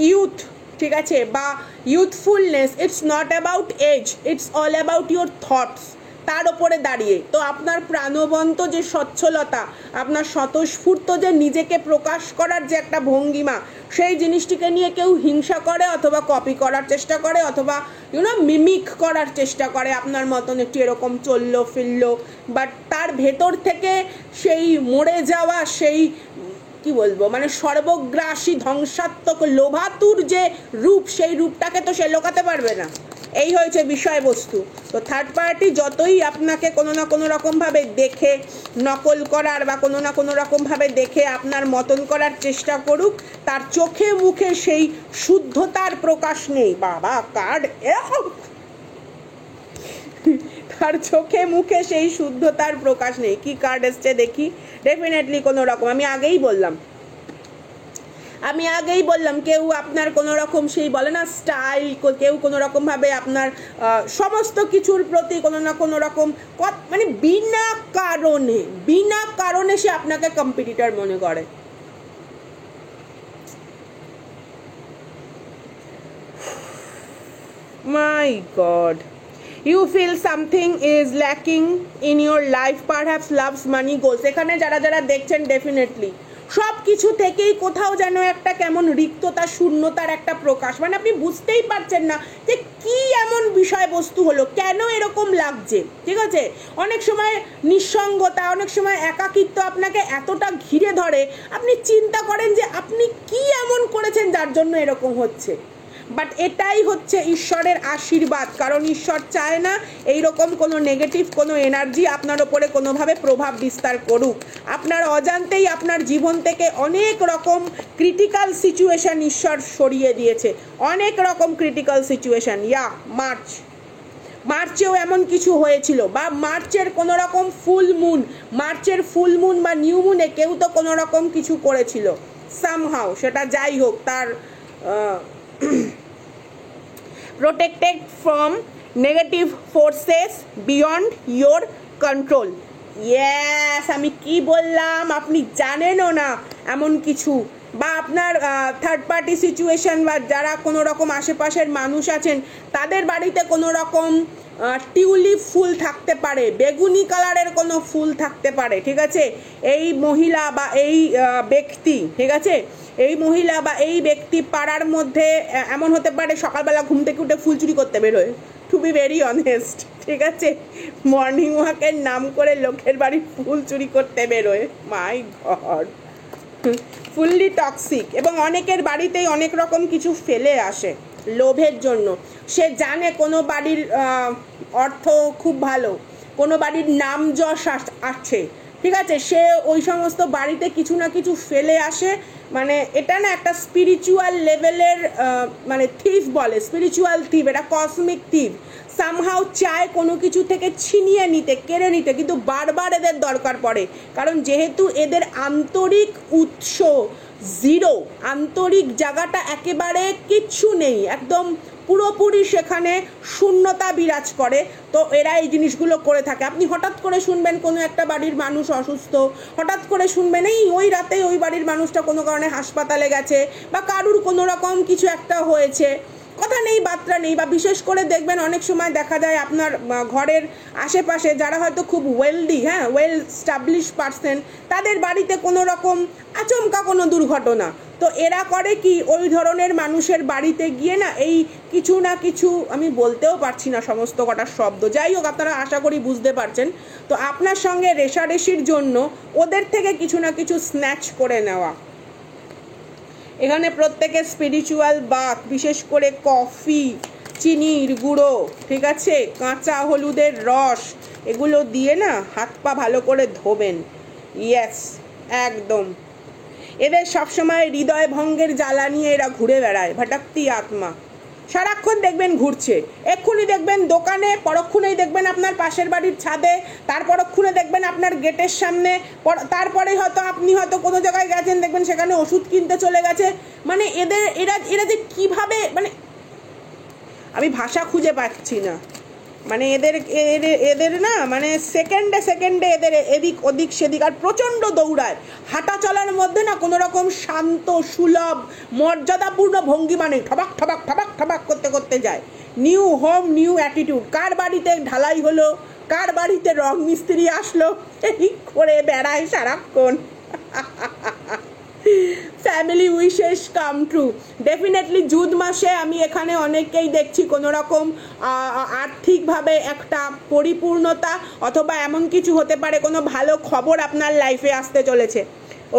ইউথ, ঠিক আছে, বা youthfulness, it's not about age, it's all about your thoughts, তার ওপরে দাঁড়িয়ে। তো আপনার প্রাণবন্ত যে সচ্ছলতা, আপনার স্বতঃস্ফূর্ত যে নিজেকে প্রকাশ করার যে একটা ভঙ্গিমা, সেই জিনিসটিকে নিয়ে কেউ হিংসা করে অথবা কপি করার চেষ্টা করে অথবা মিমিক করার চেষ্টা করে, আপনার মতন একটু এরকম চললো ফিরলো, বাট তার ভেতর থেকে সেই মরে যাওয়া, সেই কি বলবো মানে সর্বগ্রাসী ধ্বংসাত্মক লোভাতুর যে রূপ, সেই রূপটাকে তো সে লোকাতে পারবে না। এই হয়েছে বিষয়বস্তু। তো থার্ড পার্টি যতই আপনাকে কোনো না কোনো রকমভাবে দেখে নকল করার বা কোনো না কোনো রকমভাবে দেখে আপনার মতন করার চেষ্টা করুক, তার চোখে মুখে সেই শুদ্ধতার প্রকাশ নেই। বাবা কার্ড এরকম, তার চোখে মুখে সেই শুদ্ধতার প্রকাশ নেই। কি কার্ড এসছে দেখি? ডেফিনেটলি কোনো রকম, আমি আগেই বললাম কেউ আপনার কোনো রকম সেই বলে না স্টাইল, কেউ কোনো রকমভাবে আপনার সমস্ত কিছুর প্রতি কোনো না কোনো রকম মানে বিনা কারণে সে আপনাকে কম্পিটিটর মনে করে। মাই god, you feel something is lacking in your life, perhaps loves, money, goals। এখানে যারা যারা দেখছেন ডেফিনেটলি সব কিছু থেকেই কোথাও যেন একটা কেমন রিক্ততা, শূন্যতার একটা প্রকাশ, মানে আপনি বুঝতেই পারছেন না যে কি এমন বিষয়বস্তু হলো, কেন এরকম লাগছে। ঠিক আছে, অনেক সময় নিঃসঙ্গতা, অনেক সময় একাকিত্ব আপনাকে এতটা ঘিরে ধরে, আপনি চিন্তা করেন যে আপনি কি এমন করেছেন যার জন্য এরকম হচ্ছে। বাট এটাই হচ্ছে ঈশ্বরের আশীর্বাদ, কারণ ঈশ্বর চায় না এইরকম কোনো নেগেটিভ কোনো এনার্জি আপনার ওপরে কোনোভাবে প্রভাব বিস্তার করুক। আপনার অজান্তেই আপনার জীবন থেকে অনেক রকম ক্রিটিক্যাল সিচুয়েশন ঈশ্বর সরিয়ে দিয়েছে, অনেক রকম ক্রিটিক্যাল সিচুয়েশন। মার্চেও এমন কিছু হয়েছিল, বা মার্চের কোনো রকম ফুল মুন বা নিউ মুনে কেউ তো কোনো রকম কিছু করেছিল সামহাও, সেটা যাই হোক, তার protected from negative forces beyond your control। yes, আমি কি বললাম আপনি জানেনও না এমন কিছু। বা আপনার থার্ড পার্টি সিচুয়েশন বা যারা কোনো রকম আশেপাশের মানুষ আছেন তাদের বাড়িতে কোনো রকম টিউলিপ ফুল থাকতে পারে, বেগুনি কালারের কোনো ফুল থাকতে পারে। ঠিক আছে, এই মহিলা বা এই ব্যক্তি, ঠিক আছে, এই মহিলা বা এই ব্যক্তি পাড়ার মধ্যে এমন হতে পারে সকালবেলা ঘুম থেকে উঠে ফুল চুরি করতে বেরোয়, টু বি ভেরি অনেস্ট। ঠিক আছে, মর্নিং ওয়াকের নাম করে লোকের বাড়ি ফুল চুরি করতে বেরোয়। মাই গড, ফুললি টক্সিক। এবং অনেকের বাড়িতেই অনেক রকম কিছু ফেলে আসে লোভের জন্য। সে জানে কোনো বাড়ির অর্থ খুব ভালো, কোনো বাড়ির নাম যশ আছে, ঠিক আছে, সে ওই সমস্ত বাড়িতে কিছু না কিছু ফেলে আসে। মানে এটা না একটা স্পিরিচুয়াল লেভেলের মানে থিফ বলে, স্পিরিচুয়াল থিফ, এটা কসমিক থিফ। সামহাও চায় কোনো কিছু থেকে ছিনিয়ে নিতে, কেড়ে নিতে, কিন্তু বারবার এদের দরকার পড়ে, কারণ যেহেতু এদের আন্তরিক উৎস জিরো, আন্তরিক জায়গাটা একেবারে কিচ্ছু নেই, একদম পুরোপুরি সেখানে শূন্যতা বিরাজ করে, তো এরা এই জিনিসগুলো করে থাকে। আপনি হঠাৎ করে শুনবেন কোনো একটা বাড়ির মানুষ অসুস্থ, হঠাৎ করে শুনবেন ওই রাতে ওই বাড়ির মানুষটা কোনো কারণে হাসপাতালে গেছে, বা কারুর কোনো রকম কিছু একটা হয়েছে, কথা নেই বার্তা নেই। বা বিশেষ করে দেখবেন অনেক সময় দেখা যায় আপনার ঘরের আশেপাশে যারা হয়তো খুব ওয়েলদি, ওয়েল স্টাবলিশ পারসন, তাদের বাড়িতে কোনো রকম আচমকা কোনো দুর্ঘটনা, তো এরা করে কি ওই ধরনের মানুষের বাড়িতে গিয়ে না এই কিছু না কিছু, আমি বলতেও পারছি না সমস্ত কটার শব্দ, যাই হোক আপনারা আশা করি বুঝতে পারছেন, তো আপনার সঙ্গে রেষারেষির জন্য ওদের থেকে কিছু না কিছু স্ন্যাচ করে নেওয়া। এখানে প্রত্যেকের স্পিরিচুয়াল বাথ, বিশেষ করে কফি, চিনির গুঁড়ো, ঠিক আছে, কাঁচা হলুদের রস, এগুলো দিয়ে না হাত পা ভালো করে ধোবেন। ইয়েস, একদম। এদের সবসময় হৃদয় ভঙ্গের জ্বালা নিয়ে এরা ঘুরে বেড়ায়, ভাটাক্তি আত্মা, সারাক্ষণ দেখবেন ঘুরছে। এক্ষুনি দেখবেন দোকানে, পরক্ষণেই দেখবেন আপনার পাশের বাড়ির ছাদে, তার পরক্ষণে দেখবেন আপনার গেটের সামনে, তারপরে হয়তো আপনি হয়তো কোনো জায়গায় গেছেন, দেখবেন সেখানে ওষুধ কিনতে চলে গেছে। মানে এরা যে কিভাবে, মানে আমি ভাষা খুঁজে পাচ্ছি না, মানে এদের না মানে সেকেন্ডে এদের এদিক ওদিক সেদিক, আর প্রচণ্ড দৌড়ায়। হাঁটা চলার মধ্যে না কোনো রকম শান্ত সুলভ মর্যাদাপূর্ণ ভঙ্গিমা নেই, ঠবাক ঠবাক ঠবাক ঠবাক করতে করতে যায়। নিউ হোম নিউ অ্যাটিটিউড, কার বাড়িতে ঢালাই হলো, কার বাড়িতে রং মিস্ত্রি আসলো এই করে বেড়ায় সারাক্ষণ। Family wishes come true. Definitely June মাসে আমি এখানে অনেককেই দেখছি কোনো রকম আর্থিকভাবে একটা পরিপূর্ণতা অথবা এমন কিছু হতে পারে, কোনো ভালো খবর আপনার লাইফে আসতে চলেছে।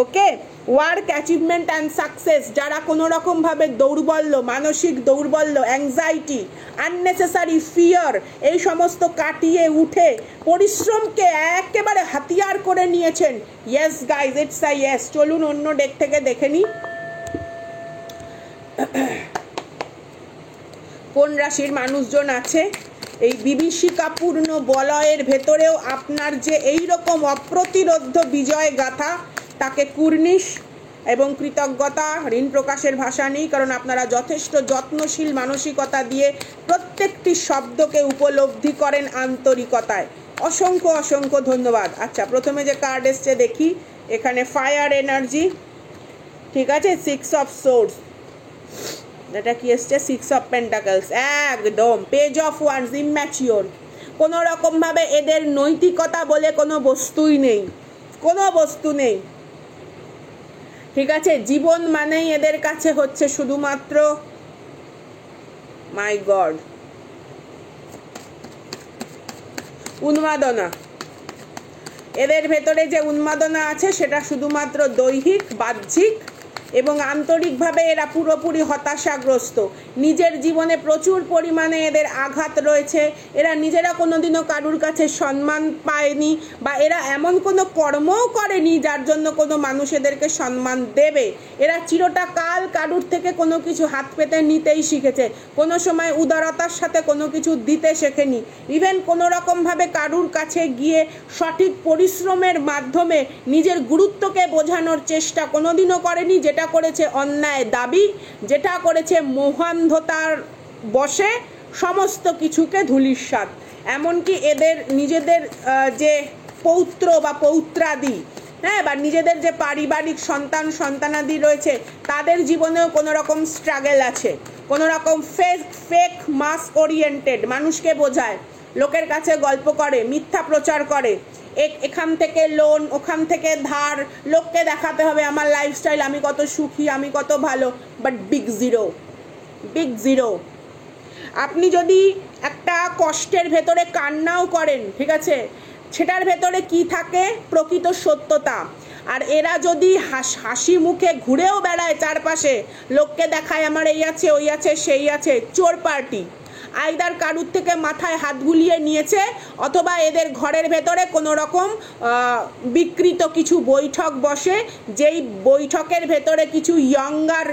ওকে, ওয়ার্ক অ্যাচিভমেন্ট অ্যান্ড সাকসেস। যারা কোনো রকমভাবে দৌর্বল্য, মানসিক দৌর্বল্য, অ্যাংজাইটি, আননেসেসারি ফিয়ার, এই সমস্ত কাটিয়ে উঠে পরিশ্রমকে একেবারে হাতিয়ার করে নিয়েছেন। Yes guys, it's a yes. চলুন অন্য ডেক থেকে দেখে নিই কোন রাশির মানুষজন আছে এই বিভীষিকাপূর্ণ বলয়ের ভেতরেও আপনার যে এই রকম অপ্রতিরোধ্য বিজয় গাথা, তাকে কুর্নিশ এবং কৃতজ্ঞতা, ঋণ প্রকাশের ভাষা নেই, কারণ আপনারা যথেষ্ট যত্নশীল মানসিকতা দিয়ে প্রত্যেকটি শব্দকে উপলব্ধি করেন আন্তরিকতায়। অসংখ্য অসংখ্য ধন্যবাদ। আচ্ছা, প্রথমে যে কার্ড এসছে দেখি, এখানে ফায়ার এনার্জি, ঠিক আছে, 6 অফ সোর্স, এটা কি এসছে, 6 অফ পেন্টাকলস, একদম পেজ অফ ওয়ান্স, ইম্যাচিওর। কোনো রকমভাবে এদের নৈতিকতা বলে কোনো বস্তুই নেই, কোনো বস্তু নেই, ঠিক আছে। জীবন মানেই এদের কাছে হচ্ছে শুধুমাত্র মাই গড উন্মাদনা। এদের ভেতরে যে উন্মাদনা আছে সেটা শুধুমাত্র দৈহিক, বাহ্যিক এবং আন্তরিকভাবে এরা পুরোপুরি হতাশাগ্রস্ত। নিজের জীবনে প্রচুর পরিমাণে এদের আঘাত রয়েছে। এরা নিজেরা কোনোদিনও কারুর কাছে সম্মান পায়নি, বা এরা এমন কোনো কর্মও করেনি যার জন্য কোনো মানুষ এদেরকে সম্মান দেবে। এরা চিরটা কাল কারুর থেকে কোনো কিছু হাত পেতে নিতেই শিখেছে, কোনো সময় উদারতার সাথে কোনো কিছু দিতে শেখেনি। ইভেন কোনো রকমভাবে কারুর কাছে গিয়ে সঠিক পরিশ্রমের মাধ্যমে নিজের গুরুত্বকে বোঝানোর চেষ্টা কোনোদিনও করেনি। যেটা করেছে অন্যায় দাবি, যেটা করেছে মোহান্ধতার বশে সমস্ত কিছুকে ধূলিসাৎ। এমনকি এদের নিজেদের যে পৌত্র বা পৌত্রাদি, হ্যাঁ, বা নিজেদের যে পারিবারিক সন্তান সন্তানাদি রয়েছে, তাদের জীবনেও কোনো রকম স্ট্রাগল আছে। কোনো রকম ফেক মাস ওরিয়েন্টেড, মানুষকে বোঝায়, লোকের কাছে গল্প করে, মিথ্যা প্রচার করে, এখান থেকে লোন, ওখান থেকে ধার, লোককে দেখাতে হবে আমার লাইফস্টাইল, আমি কত সুখী, আমি কত ভালো, but big zero, big zero. আপনি যদি একটা কষ্টের ভেতরে কান্নাও করেন, ঠিক আছে, সেটার ভেতরে কি থাকে, প্রকৃত সত্যতা। আর এরা যদি হাসি মুখে ঘুরেও বেড়ায় চারপাশে, লোককে দেখায় আমার এই আছে, ওই আছে, সেই আছে, চোর পার্টি। আইদার কারুর থেকে মাথায় হাত বুলিয়ে নিয়েছে, অথবা এদের ঘরের ভেতরে কোনো রকম বিকৃত কিছু বৈঠক বসে, যেই বৈঠকের ভেতরে কিছু younger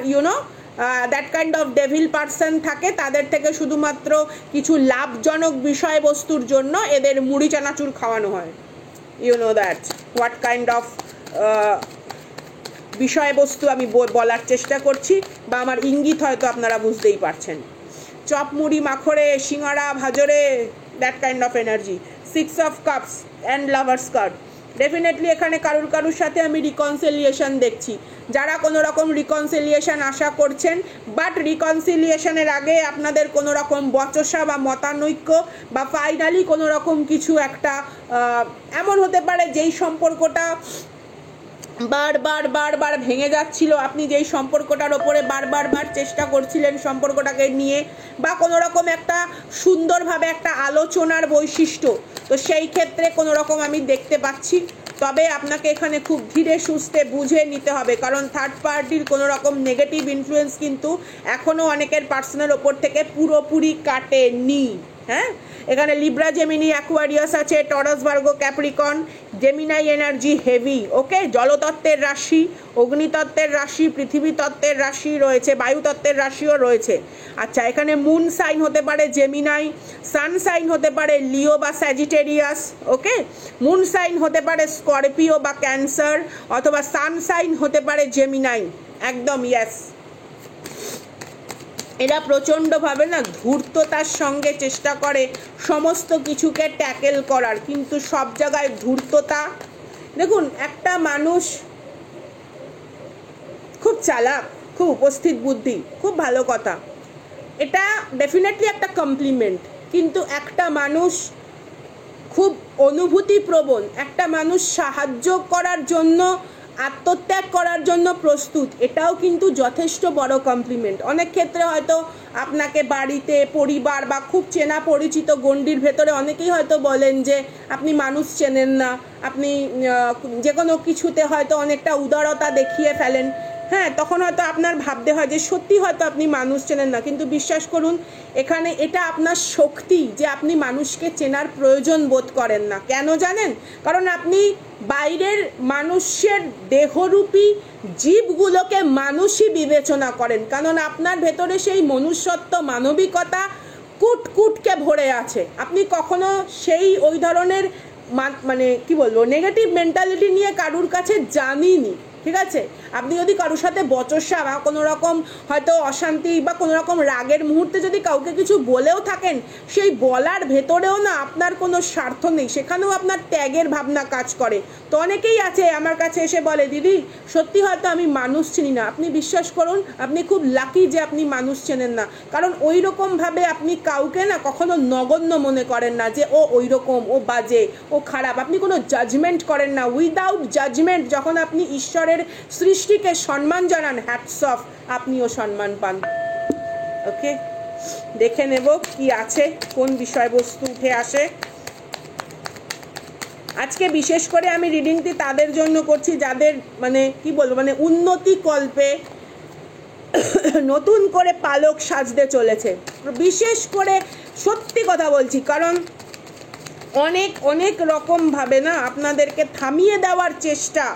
that kind of devil person থাকে, তাদের থেকে শুধুমাত্র কিছু লাভজনক বিষয়বস্তুর জন্য এদের মুড়ি চানাচুর খাওয়ানো হয়। দ্যাট হোয়াট কাইন্ড অফ বিষয়বস্তু আমি বলার চেষ্টা করছি, বা আমার ইঙ্গিত হয়তো আপনারা বুঝতেই পারছেন। চপ মুড়ি মাখরে, সিঙ্গারা ভাজরে, that kind of energy. 6 of cups and lovers card. Definitely এখানে কারুর সাথে আমি রিকনসিলিয়েশন দেখছি। যারা কোনো রকম রিকনসিলিয়েশন আশা করছেন, বাট রিকনসিলিয়েশনের আগে আপনাদের কোনো রকম বচসা বা মতানৈক্য বা ফাইনালি কোনো রকম কিছু একটা এমন হতে পারে যেই সম্পর্কটা বারবার ভেঙে যাচ্ছিল, আপনি যেই সম্পর্কটার ওপরে বারবার চেষ্টা করছিলেন সম্পর্কটাকে নিয়ে, বা কোনো রকম একটা সুন্দরভাবে একটা আলোচনার বৈশিষ্ট্য, তো সেই ক্ষেত্রে কোনো রকম আমি দেখতে পাচ্ছি। তবে আপনাকে এখানে খুব ধীরে সুস্থে বুঝে নিতে হবে, কারণ থার্ড পার্টির কোনো রকম নেগেটিভ ইনফ্লুয়েন্স কিন্তু এখনও অনেকের পার্সোনাল ওপর থেকে পুরোপুরি কাটেনি। হ্যাঁ, এখানে লিব্রা, জেমিনি, অ্যাকুয়ারিয়াস আছে, Taurus, Virgo, Capricorn, Gemini energy heavy. Okay, জলতত্ত্বের রাশি, অগ্নিতত্ত্বের রাশি, পৃথিবী তত্ত্বের রাশি রয়েছে, বায়ুতত্ত্বের রাশিও রয়েছে। আচ্ছা, এখানে মুন সাইন হতে পারে জেমিনাই, সান সাইন হতে পারে লিও বা স্যাজিটেরিয়াস। ওকে, মুন সাইন হতে পারে স্করপিও বা ক্যান্সার, অথবা সান সাইন হতে পারে জেমিনাই। একদম ইয়েস। এরা প্রচণ্ডভাবে না ধূর্ততার সঙ্গে চেষ্টা করে সমস্ত কিছুকে ট্যাকেল করার, কিন্তু সব জায়গায় ধূর্ততা। দেখুন, একটা মানুষ খুব চালাক, খুব উপস্থিত বুদ্ধি, খুব ভালো কথা, এটা ডেফিনেটলি একটা কমপ্লিমেন্ট, কিন্তু একটা মানুষ খুব অনুভূতিপ্রবণ, একটা মানুষ সাহায্য করার জন্য, আত্মত্যাগ করার জন্য প্রস্তুত, এটাও কিন্তু যথেষ্ট বড় কমপ্লিমেন্ট। অনেক ক্ষেত্রে হয়তো আপনাকে বাড়িতে, পরিবার বা খুব চেনা পরিচিত গণ্ডির ভেতরে অনেকেই হয়তো বলেন যে আপনি মানুষ চেনেন না, আপনি যে কোনো কিছুতে হয়তো অনেকটা উদারতা দেখিয়ে ফেলেন। হ্যাঁ, তখন হয়তো আপনার ভাবতে হয় যে সত্যি হয়তো আপনি মানুষ চেনেন না, কিন্তু বিশ্বাস করুন এখানে এটা আপনার শক্তি যে আপনি মানুষকে চেনার প্রয়োজন বোধ করেন না। কেন জানেন? কারণ আপনি বাইরের মানুষের দেহরূপী জীবগুলোকে মানুষই বিবেচনা করেন, কারণ আপনার ভেতরে সেই মনুষ্যত্ব, মানবিকতা কুটকুটকে ভরে আছে। আপনি কখনো ওই ধরনের মানে কি বলবো, নেগেটিভ মেন্টালিটি নিয়ে কারুর কাছে জানিনি, ঠিক আছে? আপনি যদি কারোর সাথে বচসা বা কোনো রকম হয়তো অশান্তি বা কোনো রকম রাগের মুহূর্তে যদি কাউকে কিছু বলেও থাকেন, সেই বলার ভেতরেও না আপনার কোনো স্বার্থ নেই, সেখানেও আপনার ত্যাগের ভাবনা কাজ করে। তো অনেকেই আছে আমার কাছে এসে বলে, দিদি সত্যি হয়তো আমি মানুষ চিনি না। আপনি বিশ্বাস করুন, আপনি খুব লাকি যে আপনি মানুষ চেনেন না, কারণ ওই রকমভাবে আপনি কাউকে না কখনো নগণ্য মনে করেন না যে ও ওই রকম, ও বাজে, ও খারাপ। আপনি কোনো জাজমেন্ট করেন না। উইদাউট জাজমেন্ট যখন আপনি ঈশ্বরের সৃষ্টিকে সম্মান জানান, হ্যাটস অফ, আপনিও সম্মান পান। ওকে, দেখে নেব কি আছে, কোন বিষয়বস্তু উঠে আসে। আজকে বিশেষ করে আমি রিডিংটি তাদের জন্য করছি যাদের মানে কি বলবো, মানে উন্নতি কল্পে নতুন করে পালক সাজতে চলেছে। বিশেষ করে সত্যি কথা বলছি, কারণ অনেক অনেক রকমভাবে না আপনাদেরকে থামিয়ে দেওয়ার চেষ্টা,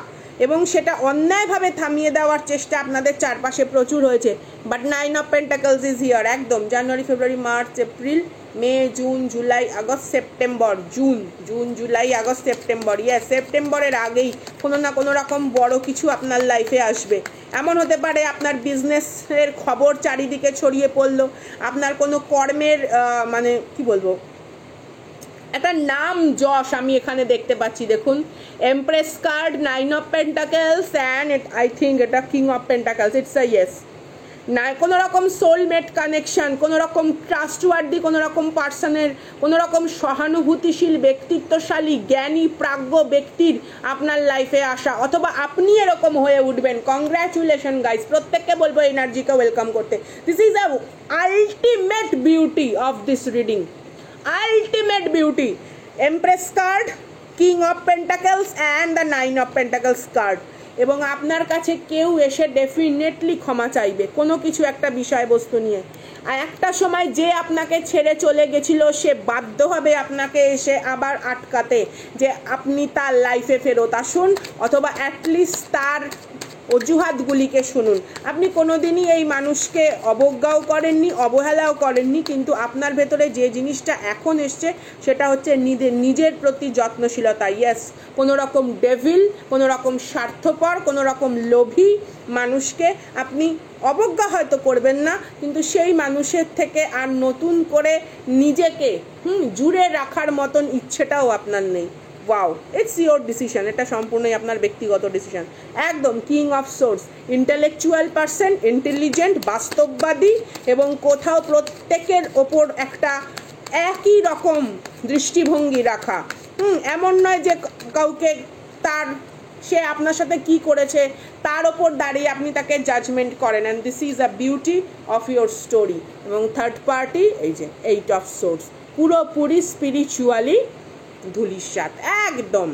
এবং সেটা অন্যায়ভাবে থামিয়ে দেওয়ার চেষ্টা আপনাদের চারপাশে প্রচুর হয়েছে। But 9 of pentacles is here. একদম January, February, March, April, May, June, July, August, September, June, July, August, September. Yes, সেপ্টেম্বরের আগেই কোনো না কোনো রকম বড় কিছু আপনার লাইফে আসবে। এমন হতে পারে আপনার বিজনেসের খবর চারিদিকে ছড়িয়ে পড়লো, আপনার কোনো কর্মের মানে কি বলবো, একটা নাম যশ আমি এখানে দেখতে পাচ্ছি। দেখুন, empress card, 9 of pentacles and I think এটা king of pentacles. It's a yes. না কোনো রকম সোলমেট কানেকশন, কোনো রকম ট্রাস্টওয়ার্দি কোনো রকম পার্সনের, কোনো রকম সহানুভূতিশীল, ব্যক্তিত্বশালী, জ্ঞানী, প্রাজ্ঞ ব্যক্তির আপনার লাইফে আসা, অথবা আপনি এরকম হয়ে উঠবেন। কংগ্র্যাচুলেশন গাইস, প্রত্যেককে বলবো এনার্জিকে ওয়েলকাম করতে। This is a ultimate beauty of this reading, ultimate beauty. Empress card, king of pentacles and the 9 of pentacles card. এবং আপনার কাছে কেউ এসে ডেফিনেটলি ক্ষমা চাইবে কোনো কিছু একটা বিষয়বস্তু নিয়ে। আর একটা সময় যে আপনাকে ছেড়ে চলে গেছিল, সে বাধ্য হবে আপনাকে এসে আবার আটকাতে, যে আপনি তার লাইফে ফেরত আসুন, অথবা অ্যাটলিস্ট তার অজুহাতগুলিকে শুনুন। আপনি কোনোদিনই এই মানুষকে অবজ্ঞাও করেননি, অবহেলাও করেননি, কিন্তু আপনার ভেতরে যে জিনিসটা এখন এসছে সেটা হচ্ছে নিজের প্রতি যত্নশীলতা। ইয়েস, কোনো রকম ডেভিল, কোনো রকম স্বার্থপর, কোনো রকম লোভী মানুষকে আপনি অবজ্ঞা হয়তো করবেন না, কিন্তু সেই মানুষের থেকে আর নতুন করে নিজেকে জুড়ে রাখার মতন ইচ্ছেটাও আপনার নেই। ওয়াও, ইটস ইয়োর ডিসিশন, এটা সম্পূর্ণই আপনার ব্যক্তিগত ডিসিশন। একদম king of swords, intellectual person, intelligent, বাস্তববাদী, এবং কোথাও প্রত্যেকের ওপর একটা একই রকম দৃষ্টিভঙ্গি রাখা। এমন নয় যে কাউকে সে আপনার সাথে কি করেছে তার ওপর দাঁড়িয়ে আপনি তাকে জাজমেন্ট করেন। And this is a beauty of your story. এবং থার্ড পার্টি, এই যে 8 অফ সোর্স, পুরোপুরি স্পিরিচুয়ালি ধূলিসাৎ একদম।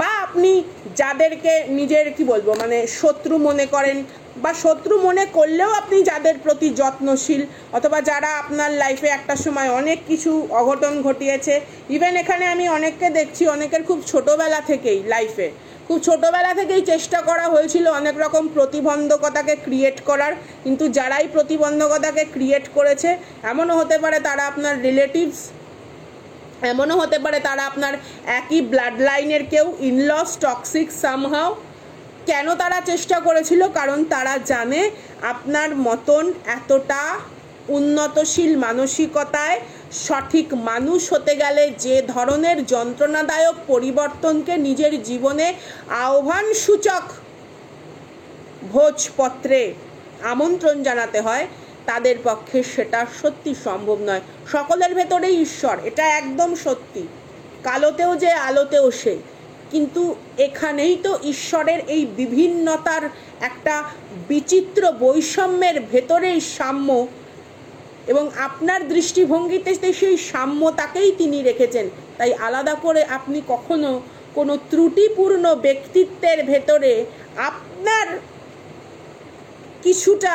বা আপনি যাদেরকে নিজের কি বলবো মানে শত্রু মনে করেন, বা শত্রু মনে করলেও আপনি যাদের প্রতি যত্নশীল, অথবা যারা আপনার লাইফে একটা সময় অনেক কিছু অঘটন ঘটিয়েছে। ইভেন এখানে আমি অনেককে দেখছি, অনেকের খুব ছোটোবেলা থেকেই লাইফে, খুব ছোটোবেলা থেকেই চেষ্টা করা হয়েছিল অনেক রকম প্রতিবন্ধকতাকে ক্রিয়েট করার, কিন্তু যারাই প্রতিবন্ধকতাকে ক্রিয়েট করেছে, এমনও হতে পারে তারা আপনার রিলেটিভস, এমনও হতে পারে তারা আপনার একই ব্লাড লাইনের কেউ, ইনলস, টক্সিক সামহাও। কেন তারা চেষ্টা করেছিল? কারণ তারা জানে আপনার মতন এতটা উন্নতশীল মানসিকতায় সঠিক মানুষ হতে গেলে যে ধরনের যন্ত্রণাদায়ক পরিবর্তনকে নিজের জীবনে আহ্বানসূচক ভোজপত্রে আমন্ত্রণ জানাতে হয়, তাদের পক্ষে সেটা সত্যি সম্ভব নয়। সকলের ভেতরেই ঈশ্বর, এটা একদম সত্যি। কালোতেও যে আলোতেও সে, কিন্তু এখানেই তো ঈশ্বরের এই বিভিন্নতার একটা বিচিত্র বৈষম্যের ভেতরেই সাম্য, এবং আপনার দৃষ্টিভঙ্গিতে সেই সাম্যতাকেই তিনি রেখেছেন। তাই আলাদা করে আপনি কখনো কোনো ত্রুটিপূর্ণ ব্যক্তিত্বের ভেতরে আপনার কিছুটা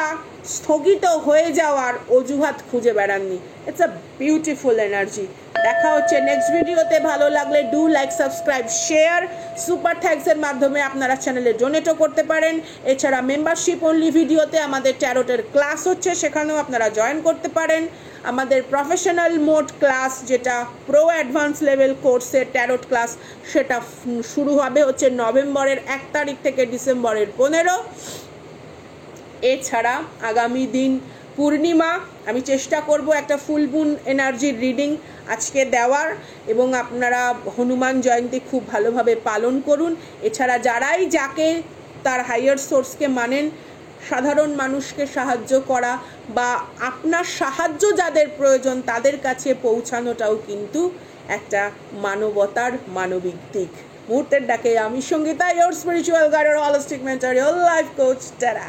স্থগিত হয়ে যাওয়ার অজুহাত খুঁজে বেড়াননি। It's a beautiful energy. দেখা হচ্ছে নেক্সট ভিডিওতে। ভালো লাগলে do like, subscribe, share. Super থ্যাঙ্কসের মাধ্যমে আপনারা চ্যানেলে ডোনেটও করতে পারেন। এছাড়া মেম্বারশিপ অনলি ভিডিওতে আমাদের ট্যারোটের ক্লাস হচ্ছে, সেখানেও আপনারা জয়েন করতে পারেন। আমাদের প্রফেশনাল মোড ক্লাস, যেটা প্রো অ্যাডভান্স লেভেল কোর্সের ট্যারোট ক্লাস, সেটা শুরু হবে হচ্ছে নভেম্বরের 1 তারিখ থেকে ডিসেম্বরের 15। এছাড়া আগামী দিন পূর্ণিমা, আমি চেষ্টা করব একটা ফুল মুন এনার্জির রিডিং আজকে দেওয়ার, এবং আপনারা হনুমান জয়ন্তী খুব ভালোভাবে পালন করুন। এছাড়া যারাই যাকে তার হাইয়ার সোর্সকে মানেন, সাধারণ মানুষকে সাহায্য করা বা আপনার সাহায্য যাদের প্রয়োজন তাদের কাছে পৌঁছানোটাও কিন্তু একটা মানবতার মানবিক দিক। মুহূর্তের ডাকে আমি Sangeeta, your spiritual guide, holistic mentor, your life coach. Tata.